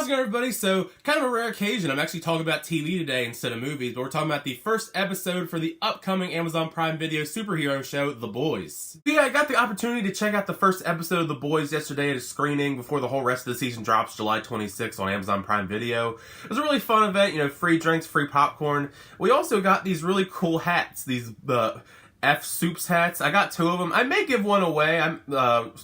How's it going, everybody? So, kind of a rare occasion. I'm actually talking about TV today instead of movies, but we're talking about the first episode for the upcoming Amazon Prime Video superhero show, The Boys. Yeah, I got the opportunity to check out the first episode of The Boys yesterday at a screening before the whole rest of the season drops July 26th on Amazon Prime Video. It was a really fun event, free drinks, free popcorn. We also got these really cool hats, these F Soups hats. I got 2 of them. I may give one away. I'm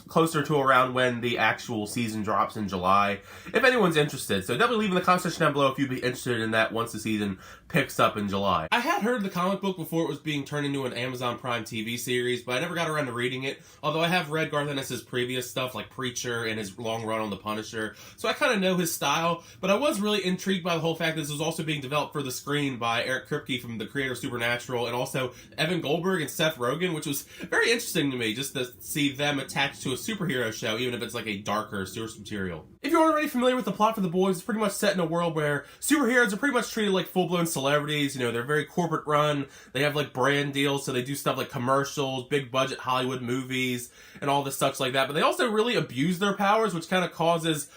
closer to around when the actual season drops in July, if anyone's interested. So definitely leave in the comment section down below if you'd be interested in that once the season picks up in July. I had heard the comic book before it was being turned into an Amazon Prime TV series, but I never got around to reading it, although I have read Garth Ennis' previous stuff like Preacher and his long run on The Punisher, so I kind of know his style, but I was really intrigued by the whole fact that this was also being developed for the screen by Eric Kripke from the creator of Supernatural, and also Evan Goldberg and Seth Rogen, which was very interesting to me just to see them attached to a superhero show, even if it's like a darker source material. If you're already familiar with the plot for The Boys, it's pretty much set in a world where superheroes are pretty much treated like full-blown celebrities. They're very corporate run. They have like brand deals, so they do stuff like commercials, big budget Hollywood movies, and all this such like that. But they also really abuse their powers, which kind of causes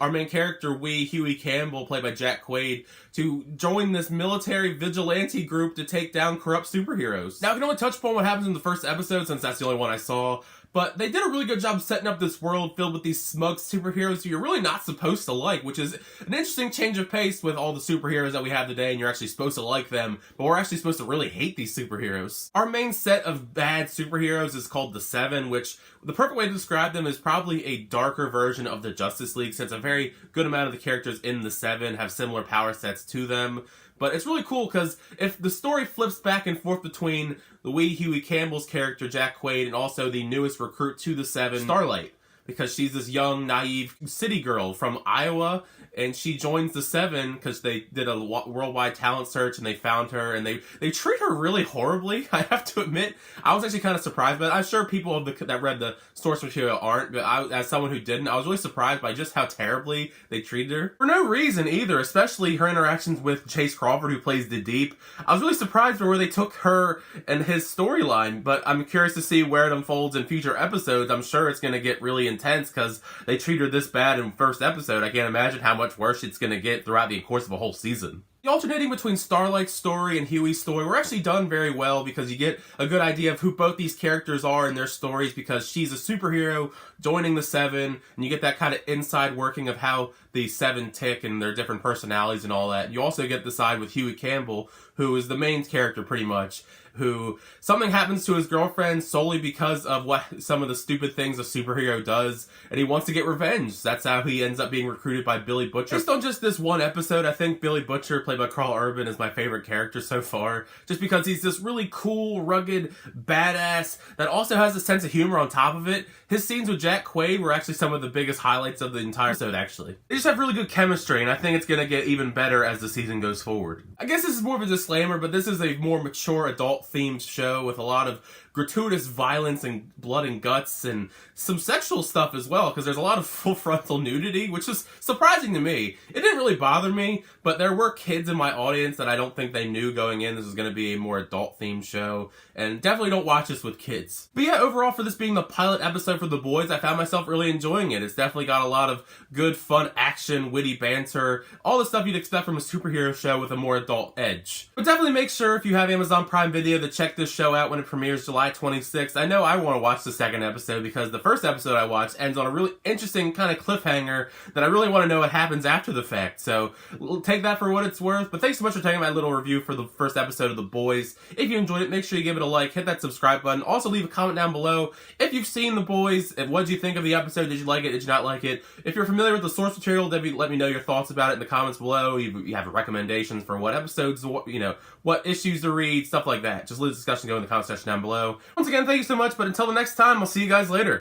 our main character, Huey Campbell, played by Jack Quaid, to join this military vigilante group to take down corrupt superheroes. Now, I can only touch upon what happens in the first episode since that's the only one I saw, but they did a really good job setting up this world filled with these smug superheroes who you're really not supposed to like, which is an interesting change of pace with all the superheroes that we have today, and you're actually supposed to like them, but we're actually supposed to really hate these superheroes. Our main set of bad superheroes is called the Seven, which the perfect way to describe them is probably a darker version of the Justice League, since a very good amount of the characters in the Seven have similar power sets to them. But it's really cool because if the story flips back and forth between the Huey Campbell's character, Jack Quaid, and also the newest recruit to the Seven, Starlight, because she's this young, naive city girl from Iowa, and she joins the Seven because they did a worldwide talent search and they found her, and they treat her really horribly, I have to admit. I was actually kind of surprised, but I'm sure people that read the source material aren't, but as someone who didn't, I was really surprised by just how terribly they treated her. For no reason either, especially her interactions with Chase Crawford, who plays the Deep. I was really surprised by where they took her and his storyline, but I'm curious to see where it unfolds in future episodes. I'm sure it's going to get really intense because they treat her this bad in the first episode. I can't imagine how much worse it's going to get throughout the course of a whole season. The alternating between Starlight's story and Huey's story were actually done very well because you get a good idea of who both these characters are and their stories, because she's a superhero joining the Seven, and you get that kind of inside working of how the Seven tick and their different personalities and all that. You also get the side with Huey Campbell, who is the main character pretty much, who something happens to his girlfriend solely because of some of the stupid things a superhero does, and he wants to get revenge. That's how he ends up being recruited by Billy Butcher. Based on just this one episode, I think Billy Butcher, played by Carl Urban, is my favorite character so far, just because he's this really cool, rugged, badass that also has a sense of humor on top of it. His scenes with Jack Quaid were actually some of the biggest highlights of the entire episode, actually. They just have really good chemistry, and I think it's going to get even better as the season goes forward. I guess this is more of a disclaimer, but this is a more mature adult-themed show with a lot of gratuitous violence and blood and guts and some sexual stuff as well, because there's a lot of full frontal nudity, which is surprising to me. It didn't really bother me, but there were kids in my audience that I don't think they knew going in this was going to be a more adult-themed show, and definitely don't watch this with kids. But yeah, overall, for this being the pilot episode for The Boys, I found myself really enjoying it. It's definitely got a lot of good, fun action, witty banter, all the stuff you'd expect from a superhero show with a more adult edge. But definitely make sure, if you have Amazon Prime Video, to check this show out when it premieres July 26th. I know I want to watch the second episode because the first episode I watched ends on a really interesting kind of cliffhanger that I really want to know what happens after the fact. So we'll take that for what it's worth. But thanks so much for taking my little review for the first episode of The Boys. If you enjoyed it, make sure you give it a like, hit that subscribe button. Also leave a comment down below if you've seen The Boys, and what did you think of the episode? Did you like it? Did you not like it? If you're familiar with the source material, let me know your thoughts about it in the comments below. You have recommendations for what episodes, what issues to read, stuff like that. Just let the discussion go in the comment section down below. Once again, thank you so much, but until the next time, I'll see you guys later.